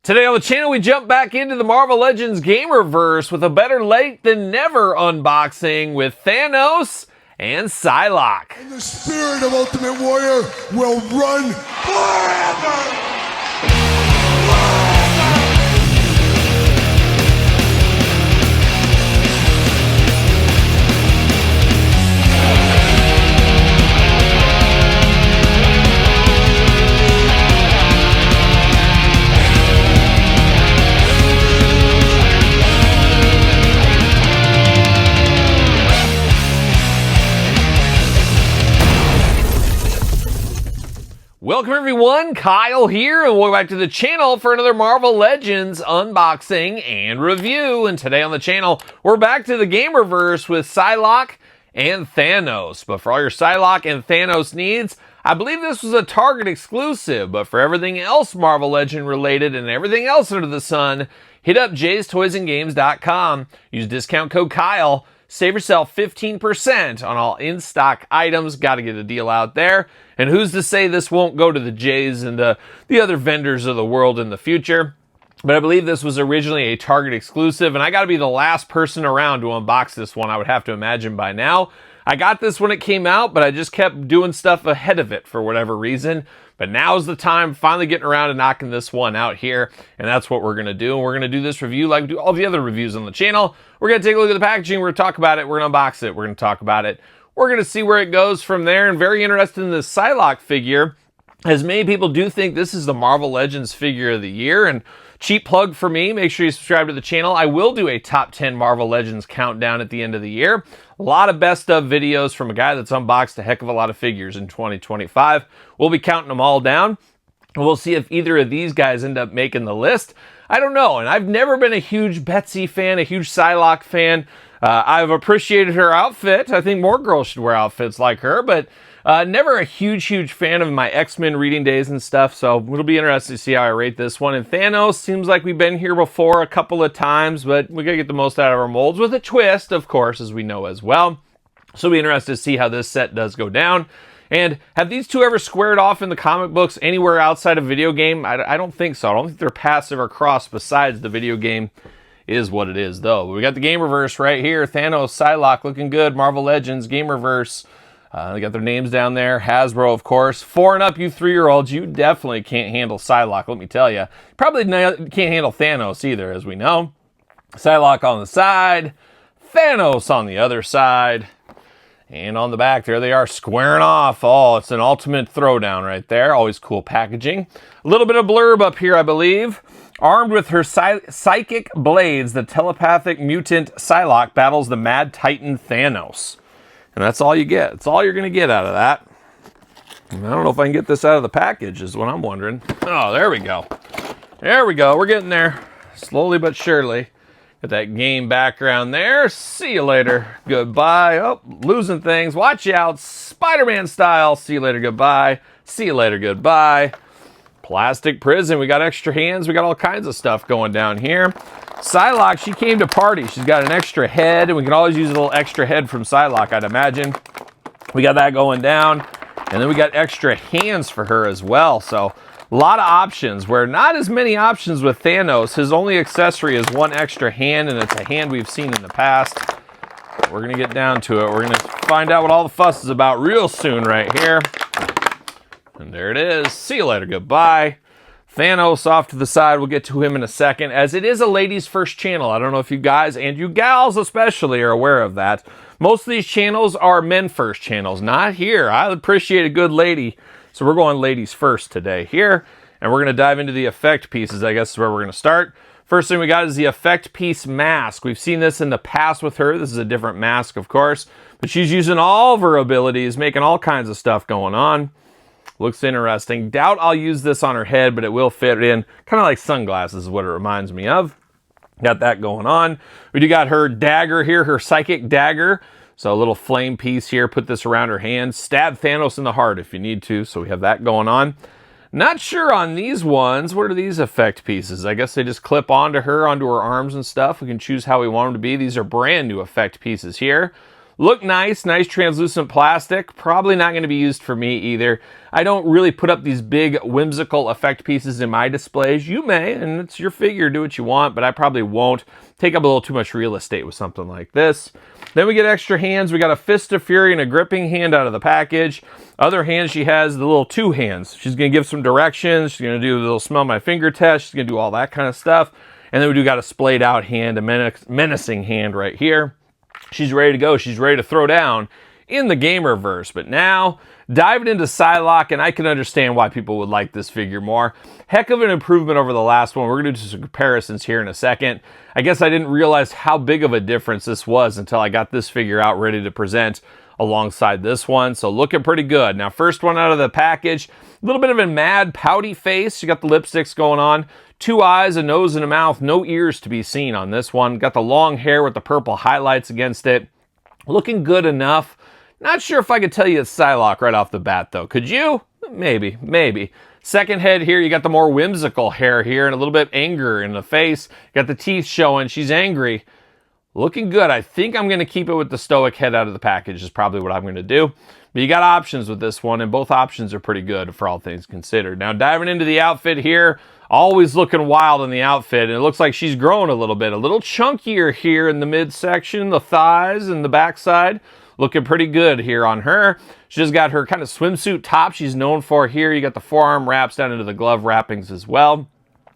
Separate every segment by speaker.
Speaker 1: Today on the channel, we jump back into the Marvel Legends Gamerverse with a better late than never unboxing with Thanos and Psylocke.
Speaker 2: And the spirit of Ultimate Warrior will run forever!
Speaker 1: Welcome everyone, Kyle here, and welcome back to the channel for another Marvel Legends unboxing and review. And today on the channel, we're back to the Gamerverse with Psylocke and Thanos. But for all your Psylocke and Thanos needs, I believe this was a Target exclusive. But for everything else Marvel Legend related and everything else under the sun, hit up jaystoysandgames.com. Use discount code Kyle. Save yourself 15% on all in-stock items. Got to get a deal out there. And who's to say this won't go to the Jays and the other vendors of the world in the future? But I believe this was originally a Target exclusive, and I got to be the last person around to unbox this one, I would have to imagine by now. I got this when it came out, but I just kept doing stuff ahead of it for whatever reason. But now's the time, finally getting around and knocking this one out here. And that's what we're going to do. And we're going to do this review like we do all the other reviews on the channel. We're going to take a look at the packaging. We're going to talk about it. We're going to unbox it. We're going to talk about it. We're going to see where it goes from there. And very interested in the Psylocke figure, as many people do think this is the Marvel Legends figure of the year. And cheap plug for me, make sure you subscribe to the channel. I will do a top 10 Marvel Legends countdown at the end of the year. A lot of best of videos from a guy that's unboxed a heck of a lot of figures in 2025. We'll be counting them all down. We'll see if either of these guys end up making the list. I don't know, and I've never been a huge Betsy fan, a huge Psylocke fan. I've appreciated her outfit. I think more girls should wear outfits like her, but never a huge fan of my X-Men reading days and stuff, so it'll be interesting to see how I rate this one. And Thanos seems like we've been here before a couple of times, but we gotta get the most out of our molds with a twist, of course, as we know as well. So it'll be interesting to see how this set does go down. And have these two ever squared off in the comic books anywhere outside of video game? I don't think so. I don't think they're passive or cross besides the video game. Is what it is, though. But we got the Gamerverse right here. Thanos, Psylocke, looking good. Marvel Legends, Gamerverse. They got their names down there. Hasbro, of course. 4 and up, you 3-year-olds, you definitely can't handle Psylocke, let me tell you. Probably can't handle Thanos either, as we know. Psylocke on the side. Thanos on the other side. And on the back, there they are, squaring off. Oh, it's an ultimate throwdown right there. Always cool packaging. A little bit of blurb up here, I believe. Armed with her psychic blades, the telepathic mutant Psylocke battles the mad titan Thanos. And that's all you get. That's all you're going to get out of that. And I don't know if I can get this out of the package, is what I'm wondering. Oh, there we go. There we go. We're getting there. Slowly but surely. Got that game background there. See you later. Goodbye. Oh, losing things. Watch out. Spider-Man style. See you later. Goodbye. See you later. Goodbye. Plastic prison. We got extra hands. We got all kinds of stuff going down here. Psylocke, she came to party. She's got an extra head, and we can always use a little extra head from Psylocke, I'd imagine. We got that going down. And then we got extra hands for her as well. So a lot of options, where not as many options with Thanos. His only accessory is one extra hand, and it's a hand we've seen in the past. We're going to get down to it. We're going to find out what all the fuss is about real soon right here. And there it is. See you later. Goodbye. Thanos off to the side. We'll get to him in a second, as it is a ladies' first channel. I don't know if you guys, and you gals especially, are aware of that. Most of these channels are men first channels. Not here. I appreciate a good lady. So we're going ladies first today here. And we're going to dive into the effect pieces, I guess is where we're going to start. First thing we got is the effect piece mask. We've seen this in the past with her. This is a different mask, of course. But she's using all of her abilities, making all kinds of stuff going on. Looks interesting. Doubt I'll use this on her head, but it will fit in. Kind of like sunglasses is what it reminds me of. Got that going on. We do got her dagger here, her psychic dagger. So a little flame piece here. Put this around her hand. Stab Thanos in the heart if you need to. So we have that going on. Not sure on these ones. What are these effect pieces? I guess they just clip onto her, onto her arms and stuff. We can choose how we want them to be. These are brand new effect pieces here. Look nice, nice translucent plastic. Probably not going to be used for me either. I don't really put up these big whimsical effect pieces in my displays. You may, and it's your figure, do what you want, but I probably won't. Take up a little too much real estate with something like this. Then we get extra hands. We got a Fist of Fury and a gripping hand out of the package. Other hands, she has the little two hands. She's going to give some directions. She's going to do a little smell my finger test. She's going to do all that kind of stuff. And then we do got a splayed out hand, a menacing hand right here. She's ready to go. She's ready to throw down in the Gamerverse. But now, diving into Psylocke, and I can understand why people would like this figure more. Heck of an improvement over the last one. We're going to do some comparisons here in a second. I guess I didn't realize how big of a difference this was until I got this figure out ready to present alongside this one. So looking pretty good. Now, first one out of the package, a little bit of a mad, pouty face. You got the lipsticks going on. 2 eyes, a nose, and a mouth. No ears to be seen on this one. Got the long hair with the purple highlights against it. Looking good enough. Not sure if I could tell you it's Psylocke right off the bat, though. Could you? Maybe, maybe. Second head here, you got the more whimsical hair here and a little bit of anger in the face. Got the teeth showing. She's angry. Looking good. I think I'm going to keep it with the stoic head out of the package is probably what I'm going to do. But you got options with this one, and both options are pretty good for all things considered. Now, diving into the outfit here, always looking wild in the outfit, and it looks like she's grown a little chunkier here in the midsection, the thighs and the backside. Looking pretty good here on her. She just got her kind of swimsuit top she's known for here. You got the forearm wraps down into the glove wrappings as well.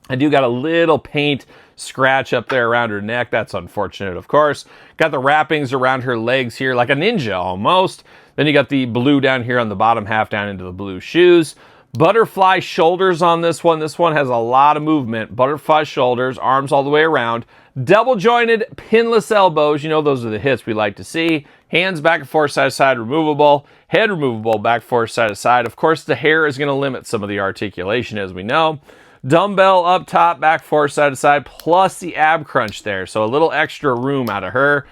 Speaker 1: I do got a little paint scratch up there around her neck. That's unfortunate, of course. Got the wrappings around her legs here like a ninja almost. Then you got the blue down here on the bottom half down into the blue shoes. Butterfly shoulders on this one. This one has a lot of movement. Butterfly shoulders, arms all the way around. Double jointed, pinless elbows. You know, those are the hits we like to see. Hands back and forth, side to side, removable. Head removable, back and forth, side to side. Of course, the hair is going to limit some of the articulation, as we know. Dumbbell up top, back, forth, side to side, plus the ab crunch there. So a little extra room out of her.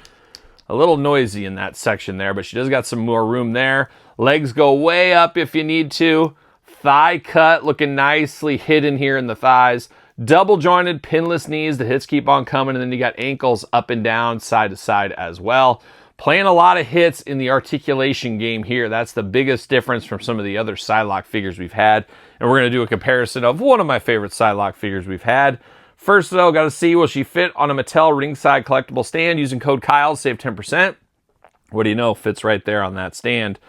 Speaker 1: A little noisy in that section there, but she does got some more room there. Legs go way up if you need to. Thigh cut looking nicely hidden here in the thighs. Double jointed, pinless knees. The hits keep on coming, and then you got ankles up and down, side to side as well. Playing a lot of hits in the articulation game here. That's the biggest difference from some of the other Psylocke figures we've had. And we're going to do a comparison of one of my favorite Psylocke figures we've had. First, though, got to see, will she fit on a Mattel ringside collectible stand using code Kyle, save 10%. What do you know? Fits right there on that stand.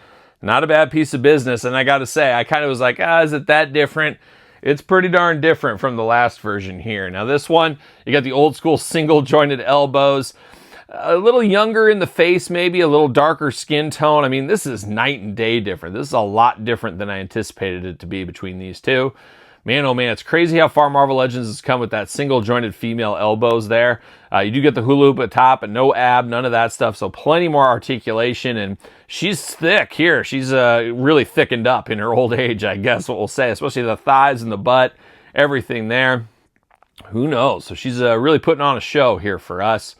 Speaker 1: Not a bad piece of business. And I got to say, I kind of was like, is it that different? It's pretty darn different from the last version here. Now, this one, you got the old school single jointed elbows. A little younger in the face, maybe a little darker skin tone. I mean, this is night and day different. This is a lot different than I anticipated it to be between these two. Man, oh man, it's crazy how far Marvel Legends has come with that single jointed female elbows there. You do get the hula hoop at top, but no ab, none of that stuff. So plenty more articulation, and she's thick here. She's really thickened up in her old age, I guess what we'll say, especially the thighs and the butt, everything there. Who knows? So she's really putting on a show here for us.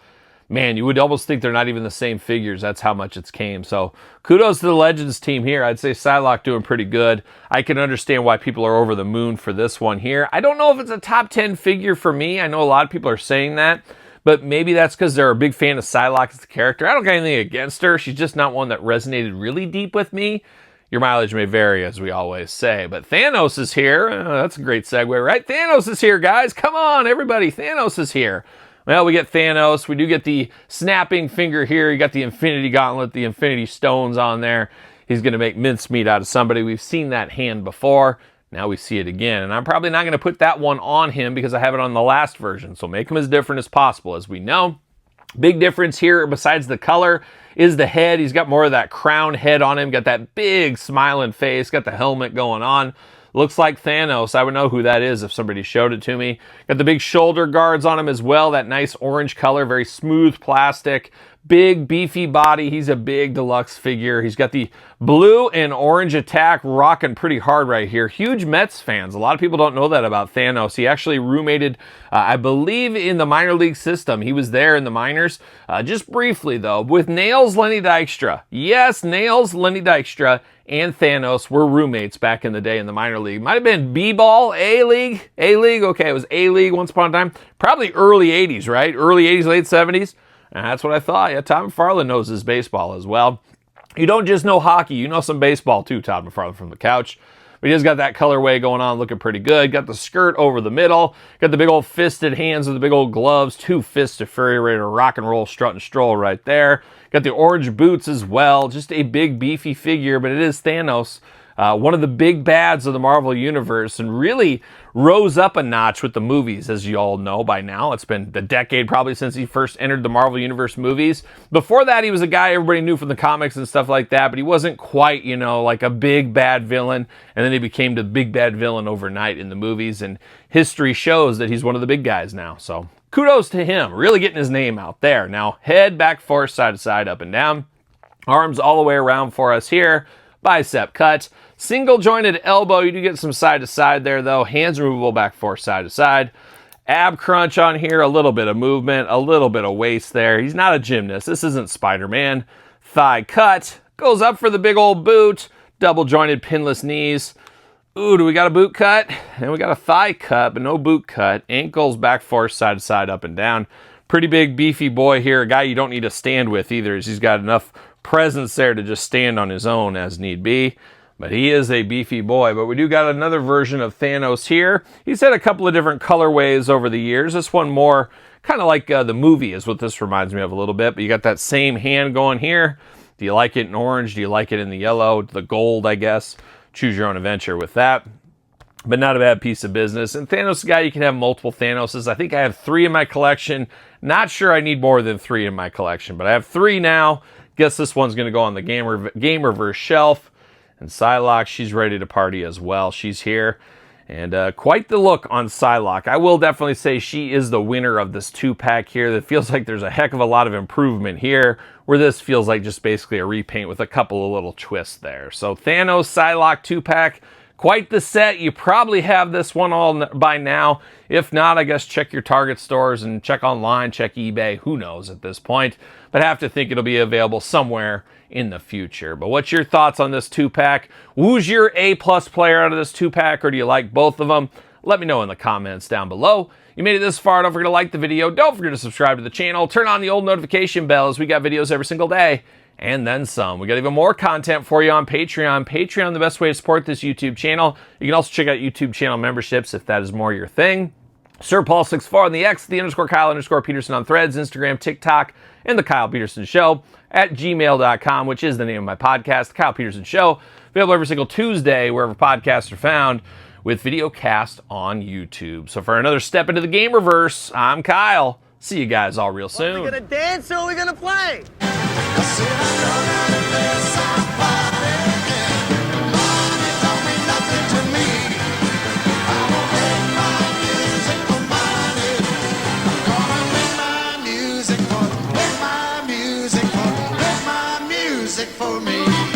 Speaker 1: Man, you would almost think they're not even the same figures. That's how much it's came. So kudos to the Legends team here. I'd say Psylocke doing pretty good. I can understand why people are over the moon for this one here. I don't know if it's a top 10 figure for me. I know a lot of people are saying that, but maybe that's because they're a big fan of Psylocke as a character. I don't got anything against her. She's just not one that resonated really deep with me. Your mileage may vary, as we always say. But Thanos is here. That's a great segue, right? Thanos is here, guys. Come on, everybody. Thanos is here. Well, we get Thanos. We do get the snapping finger here. You got the Infinity Gauntlet, the Infinity Stones on there. He's going to make mincemeat out of somebody. We've seen that hand before. Now we see it again. And I'm probably not going to put that one on him because I have it on the last version. So make him as different as possible, as we know. Big difference here, besides the color, is the head. He's got more of that crown head on him. Got that big smiling face. Got the helmet going on. Looks like Thanos. I would know who that is if somebody showed it to me. Got the big shoulder guards on him as well. That nice orange color, very smooth plastic. Big, beefy body. He's a big deluxe figure. He's got the blue and orange attack rocking pretty hard right here. Huge Mets fans. A lot of people don't know that about Thanos. He actually roommated, I believe, in the minor league system. He was there in the minors. Just briefly, though, with Nails Lenny Dykstra. Yes, Nails Lenny Dykstra and Thanos were roommates back in the day in the minor league. Might have been B-ball, A-league. A-league, okay, it was A-league once upon a time. Probably early 80s, right? Early 80s, late 70s. And that's what I thought. Yeah, Todd McFarlane knows his baseball as well. You don't just know hockey, you know some baseball too, Todd McFarlane from the couch. But he just got that colorway going on, looking pretty good. Got the skirt over the middle. Got the big old fisted hands with the big old gloves. 2 fists to Fury, ready to rock and roll, strut and stroll right there. Got the orange boots as well. Just a big, beefy figure, but it is Thanos. One of the big bads of the Marvel Universe, and really rose up a notch with the movies, as you all know by now. It's been the decade probably since he first entered the Marvel Universe movies. Before that, he was a guy everybody knew from the comics and stuff like that, but he wasn't quite, you know, like a big bad villain. And then he became the big bad villain overnight in the movies, and history shows that he's one of the big guys now. So kudos to him, really getting his name out there. Now, head, back, forth, side to side, up and down. Arms all the way around for us here. Bicep cut. Single jointed elbow. You do get some side to side there though. Hands removable, back, forth, side to side. Ab crunch on here. A little bit of movement. A little bit of waist there. He's not a gymnast. This isn't Spider-Man. Thigh cut. Goes up for the big old boot. Double jointed pinless knees. Ooh, do we got a boot cut? And we got a thigh cut, but no boot cut. Ankles, back, forth, side to side, up and down. Pretty big, beefy boy here. A guy you don't need to stand with either, as he's got enough presence there to just stand on his own as need be. But he is a beefy boy. But we do got another version of Thanos here. He's had a couple of different colorways over the years. This one more kind of like the movie is what this reminds me of a little bit. But you got that same hand going here. Do you like it in orange? Do you like it in the yellow? The gold, I guess. Choose your own adventure with that. But not a bad piece of business. And Thanos is a guy, you can have multiple Thanoses. I think I have 3 in my collection. Not sure I need more than 3 in my collection, but I have 3 now. Guess this one's going to go on the Gamerverse shelf. And Psylocke, she's ready to party as well. She's here. And quite the look on Psylocke. I will definitely say she is the winner of this 2-pack here. That feels like there's a heck of a lot of improvement here, where this feels like just basically a repaint with a couple of little twists there. So Thanos, Psylocke 2-pack. Quite the set. You probably have this one all by now. If not, I guess check your Target stores and check online, check eBay. Who knows at this point? But I have to think it'll be available somewhere in the future. But what's your thoughts on this 2-pack? Who's your A-plus player out of this 2-pack, or do you like both of them? Let me know in the comments down below. You made it this far, don't forget to like the video. Don't forget to subscribe to the channel. Turn on the old notification bell, as we got videos every single day. And then some. We got even more content for you on Patreon. Patreon, the best way to support this YouTube channel. You can also check out YouTube channel memberships if that is more your thing. Sir Paul64 on the X, _Kyle_Peterson on Threads, Instagram, TikTok, and The Kyle Peterson Show at gmail.com, which is the name of my podcast, The Kyle Peterson Show. Available every single Tuesday, wherever podcasts are found, with video cast on YouTube. So for another step into the Gamerverse, I'm Kyle. See you guys all real soon.
Speaker 3: Are we gonna dance or are we gonna play?
Speaker 2: For me.